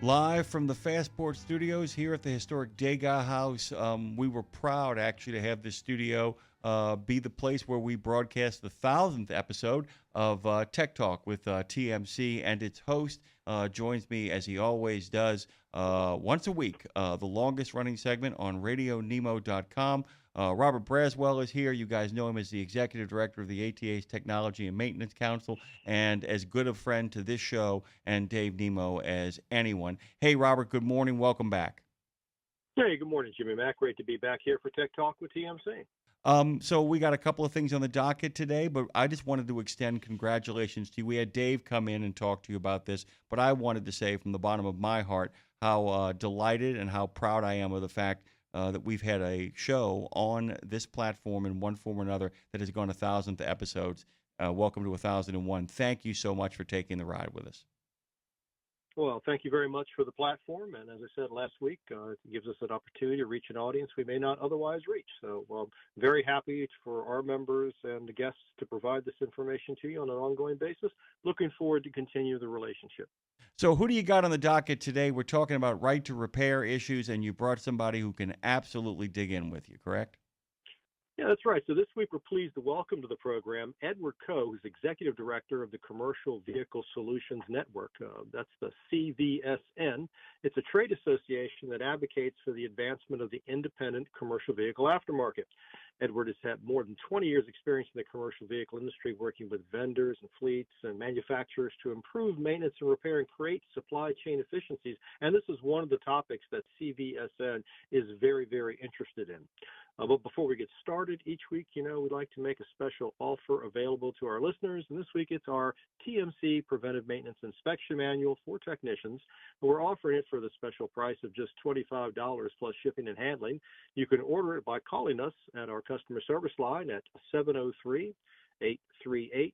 Live from the Fastport Studios here at the historic Degas House. We were proud actually to have this studio be the place where we broadcast the 1,000th episode of Tech Talk with TMC, and its host joins me as he always does once a week, the longest running segment on RadioNemo.com. Robert Braswell is here. You guys know him as the executive director of the ATA's Technology and Maintenance Council, and as good a friend to this show and Dave Nemo as anyone. Hey, Robert, good morning. Welcome back. Hey, good morning, Jimmy Mack. Great to be back here for Tech Talk with TMC. So we got a couple of things on the docket today, but I just wanted to extend congratulations to you. We had Dave come in and talk to you about this, but I wanted to say from the bottom of my heart how delighted and how proud I am of the fact that we've had a show on this platform in one form or another that has gone 1,000th episodes. Welcome to 1,001. Thank you so much for taking the ride with us. Well, thank you very much for the platform. And as I said last week, it gives us an opportunity to reach an audience we may not otherwise reach. So very happy for our members and the guests to provide this information to you on an ongoing basis. Looking forward to continue the relationship. So who do you got on the docket today? We're talking about right to repair issues, and you brought somebody who can absolutely dig in with you, correct? Yeah, that's right. So this week we're pleased to welcome to the program Edward Kuo, who's Executive Director of the Commercial Vehicle Solutions Network. That's the CVSN. It's a trade association that advocates for the advancement of the independent commercial vehicle aftermarket. Edward has had more than 20 years experience in the commercial vehicle industry, working with vendors and fleets and manufacturers to improve maintenance and repair and create supply chain efficiencies. And this is one of the topics that CVSN is very, very interested in. But before we get started, each week, we'd like to make a special offer available to our listeners. And this week, it's our TMC Preventive Maintenance Inspection Manual for technicians. And we're offering it for the special price of just $25 plus shipping and handling. You can order it by calling us at our customer service line at 703-838-1763,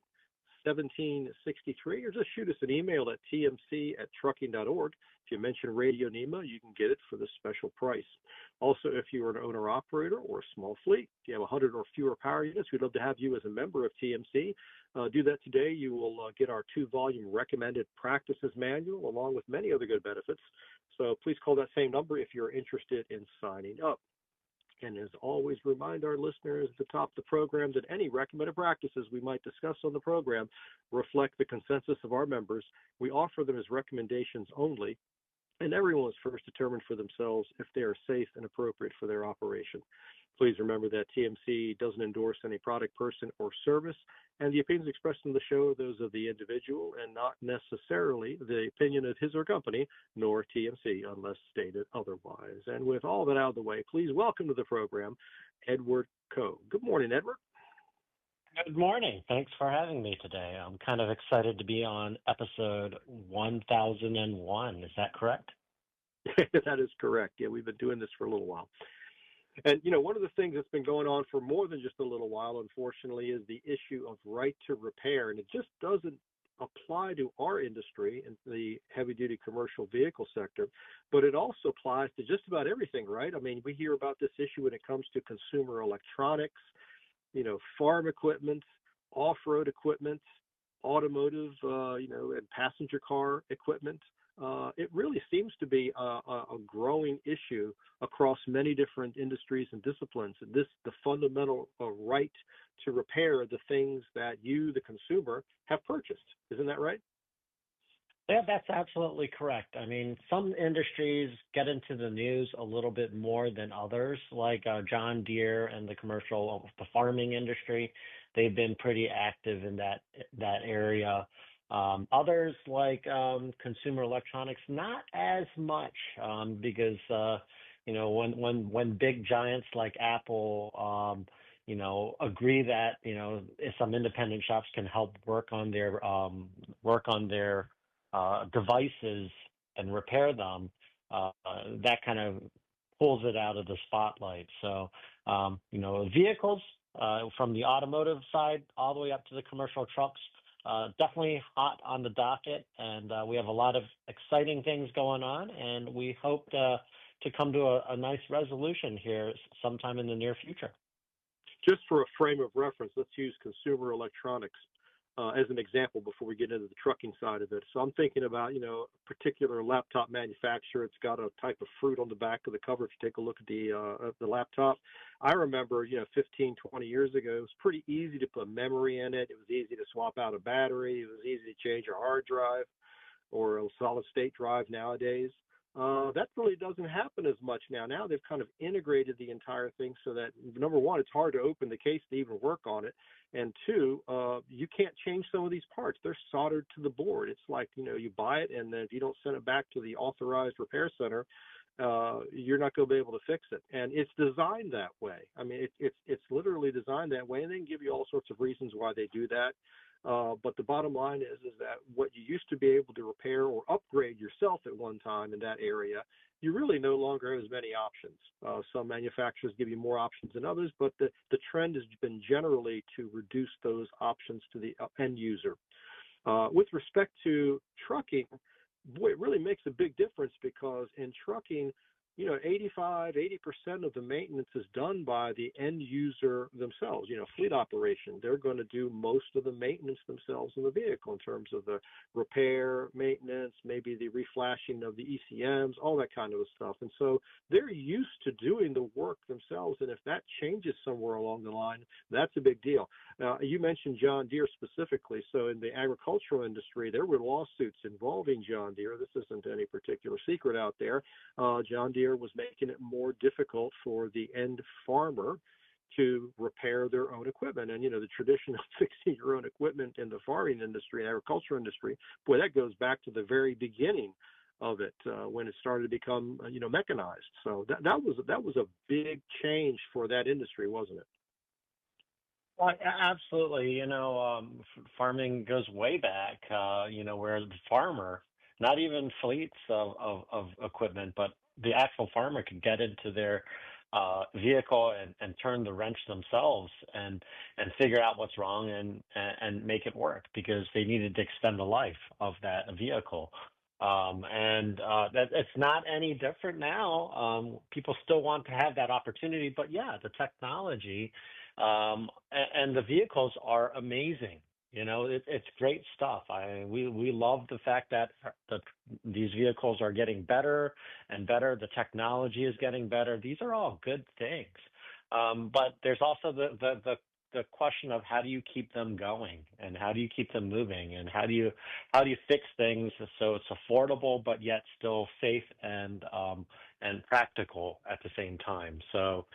or just shoot us an email at tmc@trucking.org. If you mention Radio Nemo, you can get it for this special price. Also, if you are an owner-operator or a small fleet, if you have 100 or fewer power units, we'd love to have you as a member of TMC. Do that today. You will get our 2-volume recommended practices manual along with many other good benefits. So please call that same number if you're interested in signing up. And as always, remind our listeners at the top of the program that any recommended practices we might discuss on the program reflect the consensus of our members. We offer them as recommendations only, and everyone is first determined for themselves if they are safe and appropriate for their operation. Please remember that TMC doesn't endorse any product, person, or service, and the opinions expressed in the show are those of the individual and not necessarily the opinion of his or company, nor TMC, unless stated otherwise. And with all that out of the way, please welcome to the program, Edward Kuo. Good morning, Edward. Good morning. Thanks for having me today. I'm kind of excited to be on episode 1001. Is that correct? That is correct. Yeah, we've been doing this for a little while. And, one of the things that's been going on for more than just a little while, unfortunately, is the issue of right to repair. And it just doesn't apply to our industry in the heavy-duty commercial vehicle sector, but it also applies to just about everything, right? I mean, we hear about this issue when it comes to consumer electronics, farm equipment, off-road equipment, automotive, and passenger car equipment. It really seems to be a growing issue across many different industries and disciplines. The fundamental right to repair the things that you, the consumer, have purchased. Isn't that right? Yeah, that's absolutely correct. I mean, some industries get into the news a little bit more than others, like John Deere and the farming industry. They've been pretty active in that area. Others like consumer electronics, not as much because when big giants like Apple agree that if some independent shops can help work on their devices and repair them, that kind of pulls it out of the spotlight. So vehicles from the automotive side all the way up to the commercial trucks. Definitely hot on the docket, and we have a lot of exciting things going on, and we hope to come to a nice resolution here sometime in the near future. Just for a frame of reference, let's use consumer electronics. as an example before we get into the trucking side of it. So I'm thinking about, a particular laptop manufacturer. It's got a type of fruit on the back of the cover. If you take a look at the laptop, I remember, 15, 20 years ago, it was pretty easy to put memory in it. It was easy to swap out a battery. It was easy to change a hard drive or a solid state drive nowadays. That really doesn't happen as much now. Now they've kind of integrated the entire thing so that, number one, it's hard to open the case to even work on it. And two, you can't change some of these parts. They're soldered to the board. It's like, you buy it, and then if you don't send it back to the authorized repair center, you're not going to be able to fix it. And it's designed that way. I mean, it's literally designed that way, and they can give you all sorts of reasons why they do that. But the bottom line is that what you used to be able to repair or upgrade yourself at one time in that area, you really no longer have as many options. Some manufacturers give you more options than others, but the trend has been generally to reduce those options to the end user. With respect to trucking, boy, it really makes a big difference because in trucking, 80% of the maintenance is done by the end user themselves. Fleet operation, they're going to do most of the maintenance themselves in the vehicle in terms of the repair, maintenance, maybe the reflashing of the ECMs, all that kind of stuff. And so they're used to doing the work themselves. And if that changes somewhere along the line, that's a big deal. You mentioned John Deere specifically. So in the agricultural industry, there were lawsuits involving John Deere. This isn't any particular secret out there. John Deere was making it more difficult for the end farmer to repair their own equipment. And, the tradition of fixing your own equipment in the farming industry, agricultural industry, boy, that goes back to the very beginning of it when it started to become, mechanized. So that was a big change for that industry, wasn't it? Well, absolutely. Farming goes way back, where the farmer, not even fleets of equipment, but the actual farmer could get into their vehicle and turn the wrench themselves and figure out what's wrong and make it work because they needed to extend the life of that vehicle. That it's not any different now. People still want to have that opportunity, but yeah, the technology and the vehicles are amazing. It's great stuff. We love the fact that these vehicles are getting better and better. The technology is getting better. These are all good things. But there's also the question of how do you keep them going and how do you keep them moving and how do you fix things so it's affordable but yet still safe and practical at the same time. So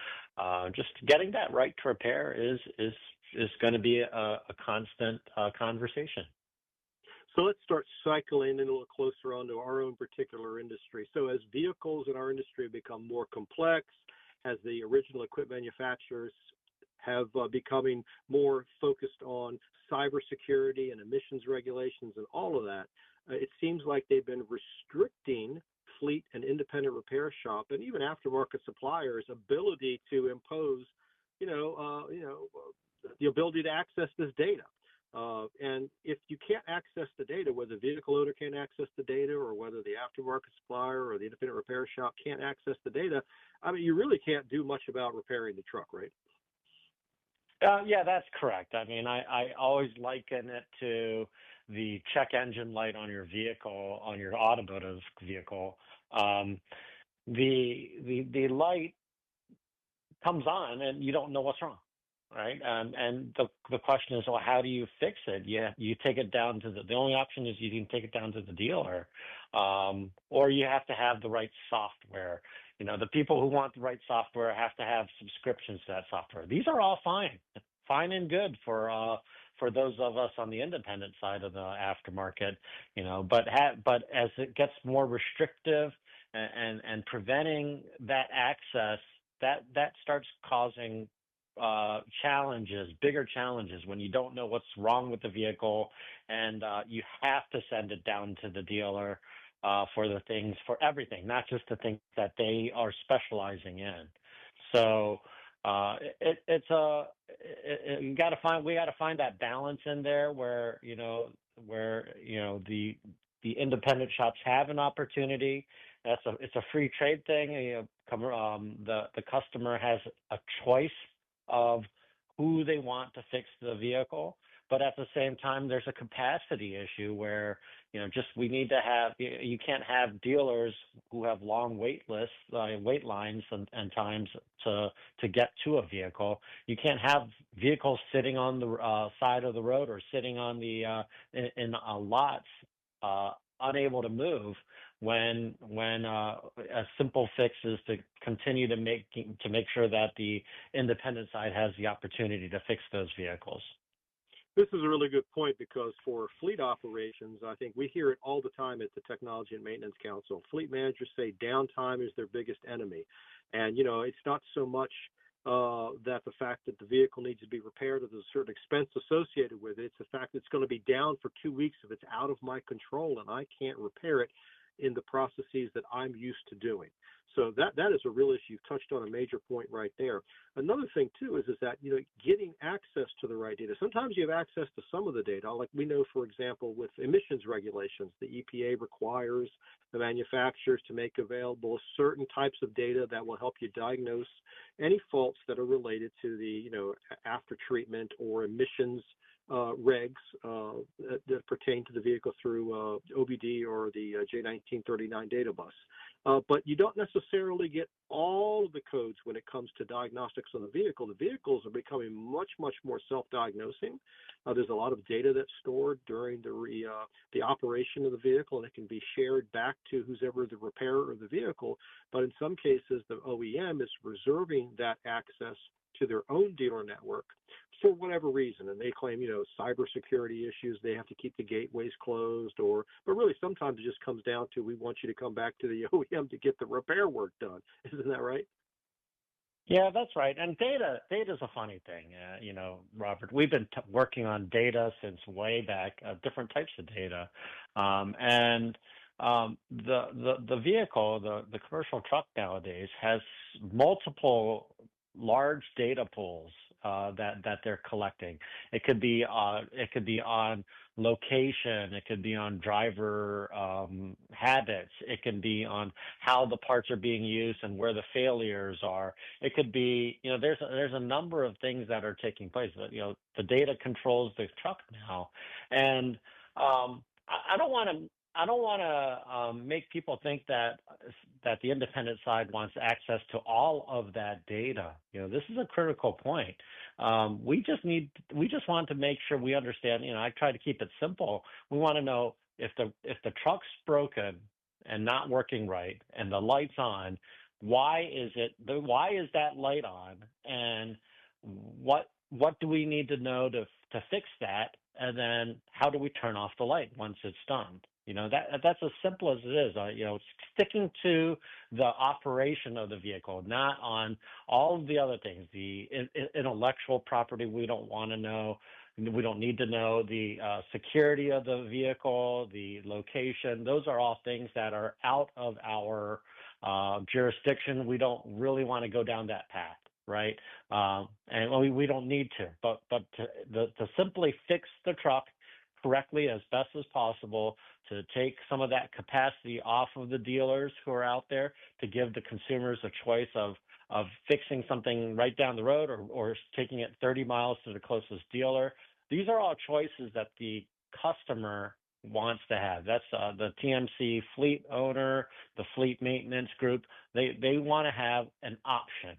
just getting that right to repair is going to be a constant conversation. So let's start cycling in a little closer onto our own particular industry. So as vehicles in our industry become more complex, as the original equipment manufacturers have becoming more focused on cybersecurity and emissions regulations and all of that, it seems like they've been restricting fleet and independent repair shop and even aftermarket suppliers' ability to impose, the ability to access this data. And if you can't access the data, whether the vehicle owner can't access the data or whether the aftermarket supplier or the independent repair shop can't access the data, you really can't do much about repairing the truck, right? Yeah, that's correct. I always liken it to the check engine light on your vehicle, on your automotive vehicle. The light comes on and you don't know what's wrong. Right. And the question is, well, how do you fix it? Yeah, you take it down to the only option is you can take it down to the dealer, or you have to have the right software. The people who want the right software have to have subscriptions to that software. These are all fine and good for those of us on the independent side of the aftermarket, but as it gets more restrictive and preventing that access, that starts causing bigger challenges when you don't know what's wrong with the vehicle and you have to send it down to the dealer for everything, not just the things that they are specializing in. So we got to find that balance in there where the independent shops have an opportunity. It's a free trade thing. The customer has a choice of who they want to fix the vehicle, but at the same time, there's a capacity issue where, just we need to have, you can't have dealers who have long wait lists, wait lines and times to get to a vehicle. You can't have vehicles sitting on the side of the road or sitting on the in lots, unable to move when a simple fix is to continue to make sure that the independent side has the opportunity to fix those vehicles. This is a really good point because for fleet operations, I think we hear it all the time at the Technology and Maintenance Council. Fleet managers say downtime is their biggest enemy. And, it's not so much that the fact that the vehicle needs to be repaired or there's a certain expense associated with it. It's the fact that it's going to be down for 2 weeks if it's out of my control and I can't repair it in the processes that I'm used to doing. So that is a real issue. You've touched on a major point right there. Another thing too is that getting access to the right data. Sometimes you have access to some of the data. Like we know, for example, with emissions regulations, the EPA requires the manufacturers to make available certain types of data that will help you diagnose any faults that are related to the after treatment or emissions regs that pertain to the vehicle through OBD or the J1939 data bus. But you don't necessarily get all of the codes when it comes to diagnostics on the vehicle. The vehicles are becoming much, much more self-diagnosing. There's a lot of data that's stored during the operation of the vehicle, and it can be shared back to who's ever the repairer of the vehicle. But in some cases, the OEM is reserving that access to their own dealer network for whatever reason, and they claim, cybersecurity issues, they have to keep the gateways closed, but really sometimes it just comes down to we want you to come back to the OEM to get the repair work done. Isn't that right? Yeah, that's right. And data is a funny thing, Robert. We've been working on data since way back, different types of data, and the vehicle, the commercial truck nowadays has multiple large data pools that they're collecting. It could be on location. It could be on driver habits. It can be on how the parts are being used and where the failures are. It could be, there's a number of things that are taking place. The data controls the truck now, and I don't want to make people think that the independent side wants access to all of that data. This is a critical point. We just want to make sure we understand. I try to keep it simple. We want to know if the truck's broken and not working right, and the light's on. Why is that light on? And what do we need to know to fix that? And then how do we turn off the light once it's done? That's as simple as it is. Sticking to the operation of the vehicle, not on all of the other things. The intellectual property we don't want to know. We don't need to know the security of the vehicle, the location. Those are all things that are out of our jurisdiction. We don't really want to go down that path, right? And we don't need to. But to simply fix the truck correctly as best as possible, to take some of that capacity off of the dealers who are out there, to give the consumers a choice of fixing something right down the road or taking it 30 miles to the closest dealer. These are all choices that the customer wants to have. That's the TMC fleet owner, the fleet maintenance group. They want to have an option.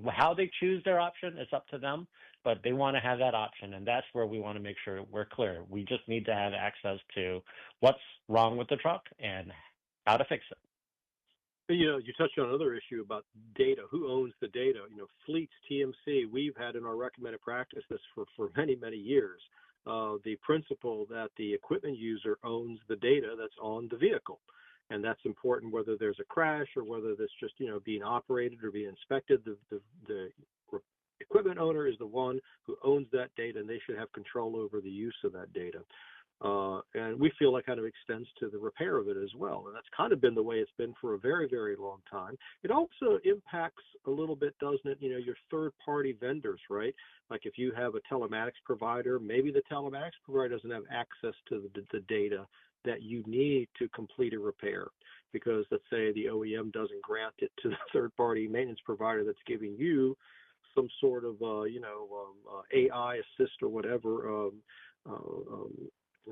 How they choose their option is up to them, but they want to have that option, and that's where we want to make sure we're clear. We just need to have access to what's wrong with the truck and how to fix it. You touched on another issue about data. Who owns the data? Fleets, TMC, we've had in our recommended practice this for many, many years. The principle that the equipment user owns the data that's on the vehicle. And that's important whether there's a crash or whether that's just, being operated or being inspected. The equipment owner is the one who owns that data, and they should have control over the use of that data. And we feel that kind of extends to the repair of it as well. And that's kind of been the way it's been for a very, very long time. It also impacts a little bit, doesn't it, your third-party vendors, right? Like if you have a telematics provider, maybe the telematics provider doesn't have access to the data that you need to complete a repair, because let's say the OEM doesn't grant it to the third-party maintenance provider that's giving you some sort of AI assist or whatever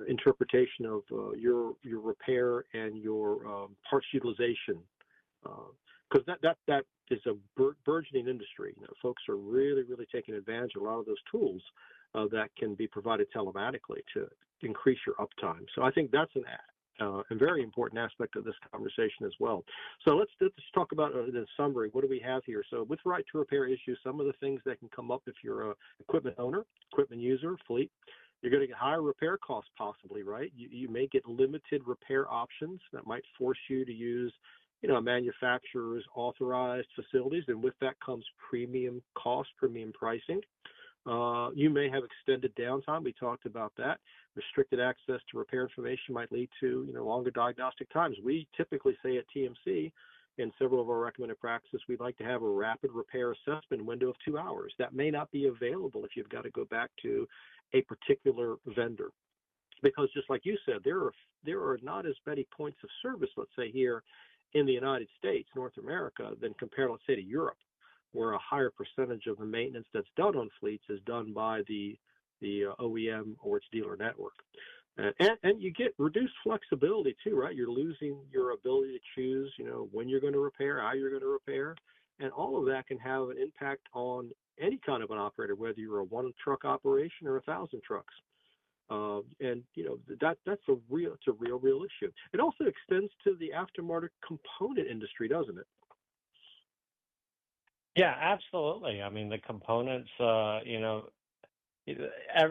interpretation of your repair and your parts utilization, because that is a burgeoning industry. Folks are really taking advantage of a lot of those tools that can be provided telematically to increase your uptime. So I think that's a very important aspect of this conversation as well. So let's talk about in summary, what do we have here? So with right to repair issues, some of the things that can come up if you're a equipment owner, equipment user, fleet, you're going to get higher repair costs possibly, right? You may get limited repair options that might force you to use a manufacturer's authorized facilities, and with that comes premium cost, premium pricing. You may have extended downtime. We talked about that. Restricted access to repair information might lead to longer diagnostic times. We typically say at TMC, in several of our recommended practices, we'd like to have a rapid repair assessment window of 2 hours. That may not be available if you've got to go back to a particular vendor, because just like you said, there are not as many points of service, let's say here in the United States, North America, than compared, let's say, to Europe, where a higher percentage of the maintenance that's done on fleets is done by the OEM or its dealer network. And you get reduced flexibility too, right? You're losing your ability to choose, when you're going to repair, how you're going to repair, and all of that can have an impact on any kind of an operator, whether you're a one-truck operation or 1,000 trucks. And that's a real issue. It also extends to the aftermarket component industry, doesn't it? Yeah, absolutely. I mean, the components,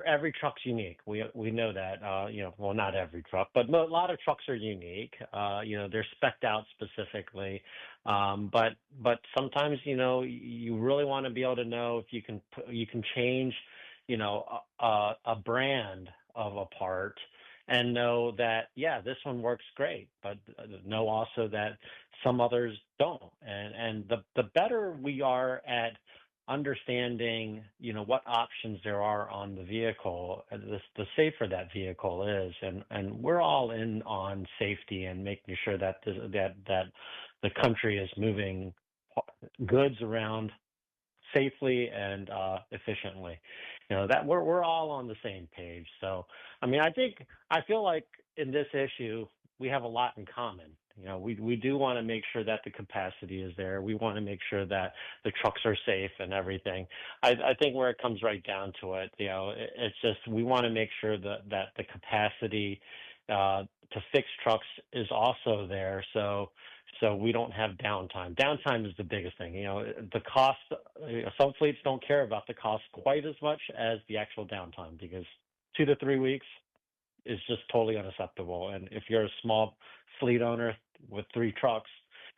every truck's unique. We know that. Well, not every truck, but a lot of trucks are unique. They're spec'd out specifically. But sometimes, you really want to be able to know if you can change, a brand of a part and know that, yeah, this one works great, but know also that some others don't. And the better we are at understanding, what options there are on the vehicle, the safer that vehicle is. And we're all in on safety and making sure that the country is moving goods around safely and efficiently. That we're all on the same page. So, I mean, I feel like in this issue we have a lot in common. We do want to make sure that the capacity is there. We want to make sure that the trucks are safe and everything. I think where it comes right down to it, it's just we want to make sure that the capacity to fix trucks is also there. So we don't have downtime. Downtime is the biggest thing. The cost, some fleets don't care about the cost quite as much as the actual downtime, because 2 to 3 weeks is just totally unacceptable. And if you're a small fleet owner with 3 trucks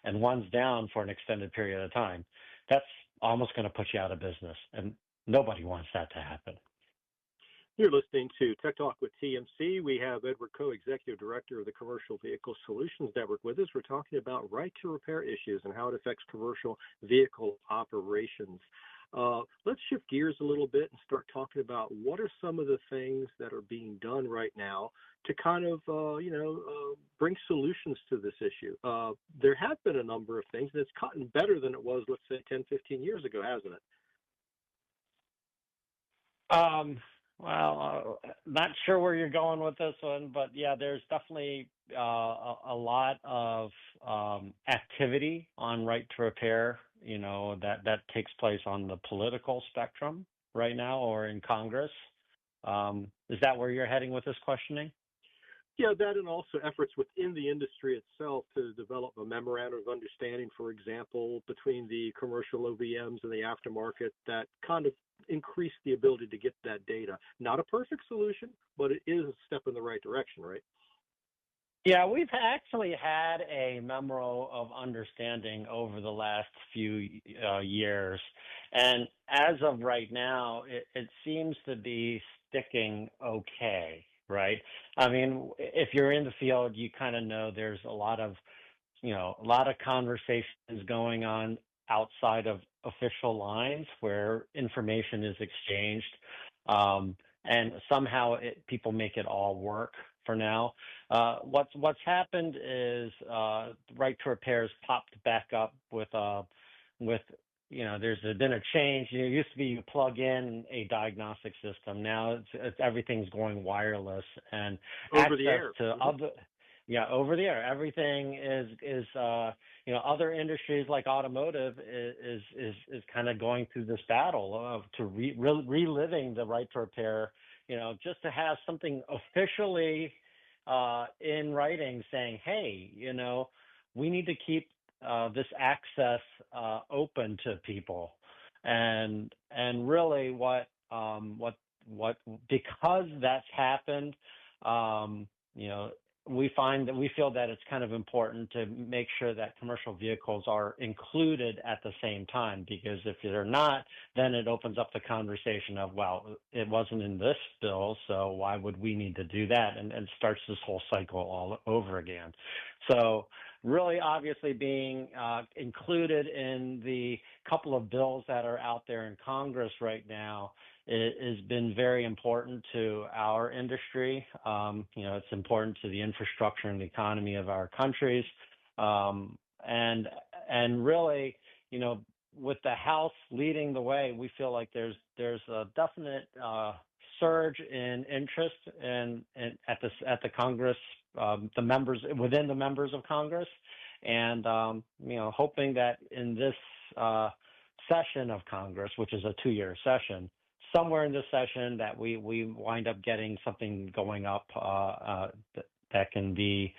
and one's down for an extended period of time, that's almost going to put you out of business. And nobody wants that to happen. You're listening to Tech Talk with TMC. We have Edward Kuo, Executive Director of the Commercial Vehicle Solutions Network, with us. We're talking about right to repair issues and how it affects commercial vehicle operations. Let's shift gears a little bit and start talking about what are some of the things that are being done right now to kind of, bring solutions to this issue. There have been a number of things, and it's gotten better than it was, let's say, 10, 15 years ago, hasn't it? Well, not sure where you're going with this one, but yeah, there's definitely a lot of activity on right to repair, that takes place on the political spectrum right now or in Congress. Is that where you're heading with this questioning? Yeah, that, and also efforts within the industry itself to develop a memorandum of understanding, for example, between the commercial OVMs and the aftermarket that kind of increase the ability to get that data. Not a perfect solution, but it is a step in the right direction, right? Yeah, we've actually had a memo of understanding over the last few years. And as of right now, it seems to be sticking okay, right? I mean, if you're in the field, you kind of know there's a lot of conversations going on outside of official lines where information is exchanged. And somehow people make it all work for now. What's happened is right to repairs popped back up with there's been a change. It used to be you plug in a diagnostic system. Now everything's going wireless, and Over the access air. to other, yeah, over the air. Everything is other industries like automotive is kind of going through this battle of reliving the right to repair. Just to have something officially in writing saying, hey, we need to keep this access open to people, and really what because that's happened, you know, we feel that it's kind of important to make sure that commercial vehicles are included at the same time, because if they're not, then it opens up the conversation of, well, it wasn't in this bill, so why would we need to do that? And starts this whole cycle all over again. So really, obviously, being included in the couple of bills that are out there in Congress right now has been very important to our industry. It's important to the infrastructure and the economy of our countries. And really, with the House leading the way, we feel like there's a definite surge in interest at the Congress, the members within the members of Congress, and hoping that in this session of Congress, which is a 2-year session, somewhere in this session that we wind up getting something going up that can be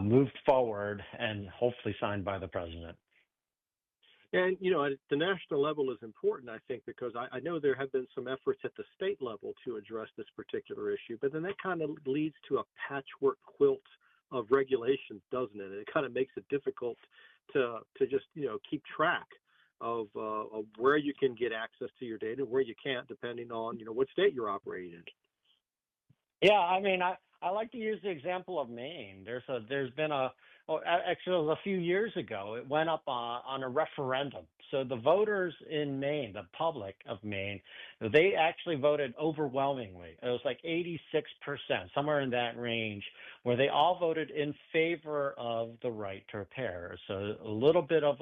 moved forward and hopefully signed by the president. And, at the national level is important, I think, because I know there have been some efforts at the state level to address this particular issue, but then that kind of leads to a patchwork quilt of regulations, doesn't it? And it kind of makes it difficult to just, keep track of where you can get access to your data and where you can't, depending on, what state you're operating in. Yeah, I mean, I like to use the example of Maine. There's been actually it was a few years ago, it went up on a referendum. So the voters in Maine, the public of Maine, they actually voted overwhelmingly. It was like 86%, somewhere in that range, where they all voted in favor of the right to repair. So a little bit of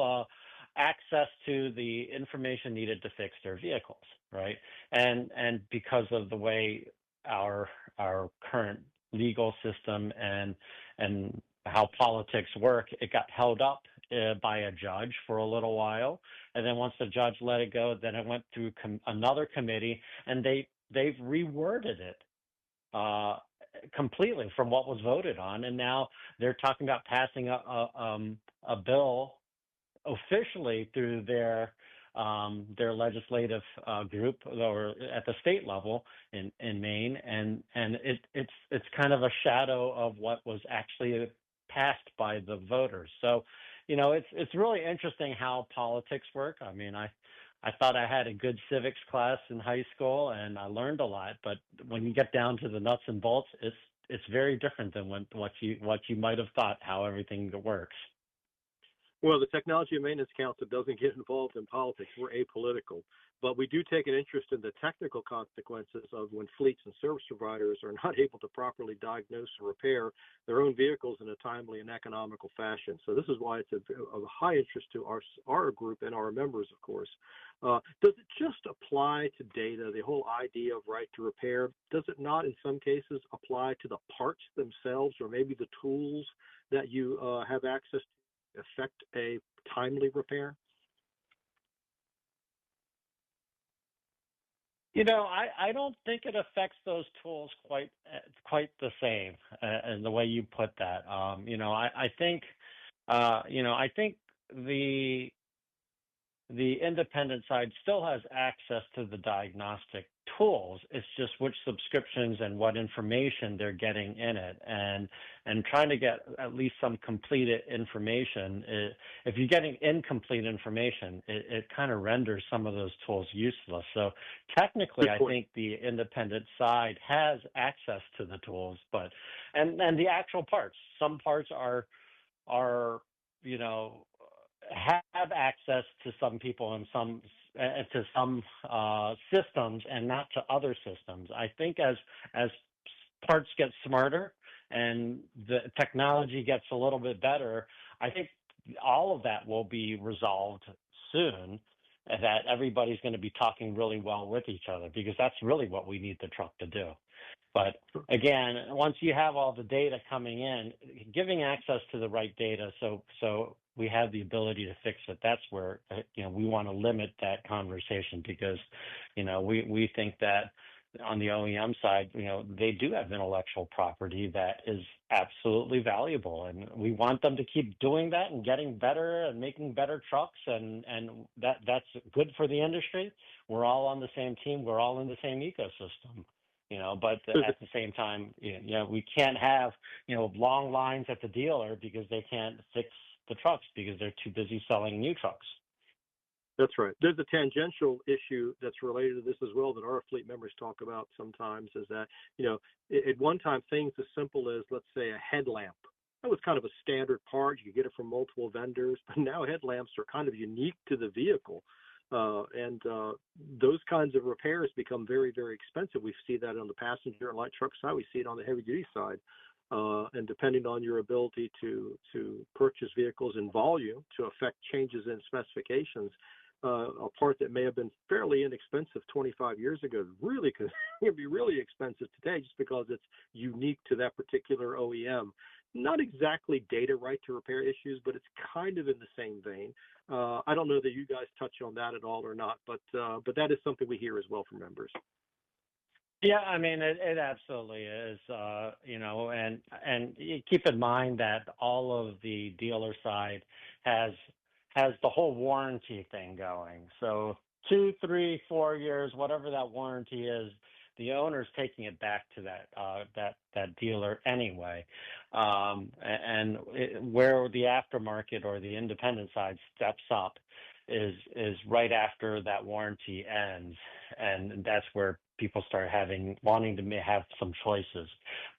access to the information needed to fix their vehicles, right? And because of the way our current legal system and how politics work, it got held up by a judge for a little while, and then once the judge let it go, then it went through another committee, and they've reworded it completely from what was voted on, and now they're talking about passing a bill officially through their legislative group, or at the state level in Maine, and it's kind of a shadow of what was actually passed by the voters. So, it's really interesting how politics work. I mean, I thought I had a good civics class in high school, and I learned a lot. But when you get down to the nuts and bolts, it's very different than what you might have thought how everything works. Well, the Technology and Maintenance Council doesn't get involved in politics. We're apolitical. But we do take an interest in the technical consequences of when fleets and service providers are not able to properly diagnose and repair their own vehicles in a timely and economical fashion. So this is why it's of high interest to our group and our members, of course. Does it just apply to data, the whole idea of right to repair? Does it not, in some cases, apply to the parts themselves, or maybe the tools that you have access to affect a timely repair? I don't think it affects those tools quite the same in the way you put that. I think the independent side still has access to the diagnostic tools. It's just which subscriptions and what information they're getting in it, and trying to get at least some completed information. If you're getting incomplete information, it kind of renders some of those tools useless. So technically, I think the independent side has access to the tools, but and the actual parts. Some parts are have access to some people and some to some systems and not to other systems. I think as parts get smarter and the technology gets a little bit better, I think all of that will be resolved soon. that everybody's going to be talking really well with each other, because that's really what we need the truck to do. But again, once you have all the data coming in, giving access to the right data, so we have the ability to fix it. That's where we want to limit that conversation, because we think that on the OEM side, they do have intellectual property that is absolutely valuable, and we want them to keep doing that and getting better and making better trucks, and that's good for the industry. We're all on the same team. We're all in the same ecosystem. But at the same time, we can't have long lines at the dealer because they can't fix the trucks because they're too busy selling new trucks. That's right. There's a tangential issue that's related to this as well that our fleet members talk about sometimes, is that, at one time, things as simple as, let's say, a headlamp. That was kind of a standard part. You could get it from multiple vendors, but now headlamps are kind of unique to the vehicle. And those kinds of repairs become very, very expensive. We see that on the passenger and light truck side. We see it on the heavy duty side. And depending on your ability to purchase vehicles in volume to affect changes in specifications, a part that may have been fairly inexpensive 25 years ago really could be really expensive today, just because it's unique to that particular OEM. Not exactly data right to repair issues, but it's kind of in the same vein. I don't know that you guys touch on that at all or not, but that is something we hear as well from members. Yeah, I mean, it absolutely is, and you keep in mind that all of the dealer side has the whole warranty thing going. So 2, 3, 4 years, whatever that warranty is, the owner's taking it back to that dealer anyway. Where the aftermarket or the independent side steps up is right after that warranty ends, and that's where people start wanting to have some choices.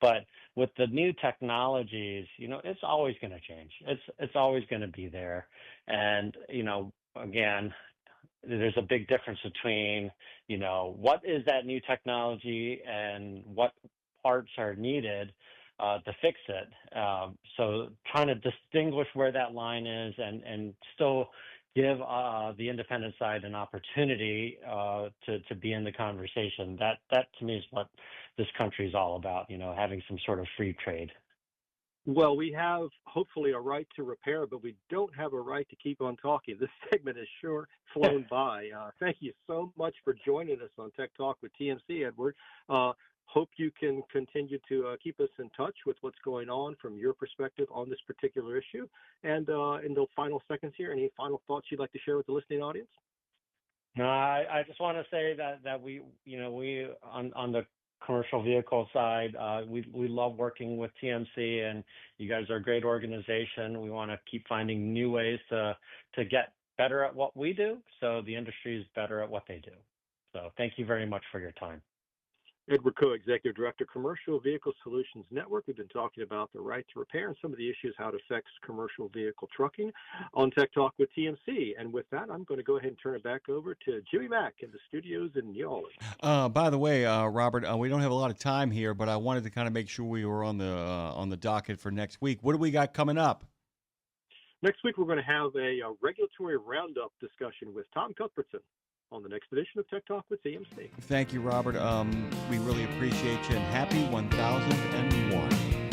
But with the new technologies, it's always going to change. It's always going to be there, and again, there's a big difference between what is that new technology and what parts are needed to fix it. So trying to distinguish where that line is and still give the independent side an opportunity to be in the conversation. That to me is what this country is all about, having some sort of free trade. Well, we have hopefully a right to repair, but we don't have a right to keep on talking. This segment has sure flown by. Thank you so much for joining us on Tech Talk with TMC, Edward. Hope you can continue to keep us in touch with what's going on from your perspective on this particular issue. And in the final seconds here, any final thoughts you'd like to share with the listening audience? No, I just want to say that we on the commercial vehicle side, we love working with TMC, and you guys are a great organization. We want to keep finding new ways to get better at what we do, so the industry is better at what they do. So thank you very much for your time. Edward Kuo, Executive Director, Commercial Vehicle Solutions Network. We've been talking about the right to repair and some of the issues, how it affects commercial vehicle trucking on Tech Talk with TMC. And with that, I'm going to go ahead and turn it back over to Jimmy Mack in the studios in New Orleans. By the way, Robert, we don't have a lot of time here, but I wanted to kind of make sure we were on the docket for next week. What do we got coming up? Next week, we're going to have a regulatory roundup discussion with Tom Cuthbertson on the next edition of Tech Talk with TMC. Thank you, Robert. We really appreciate you, and happy 1001.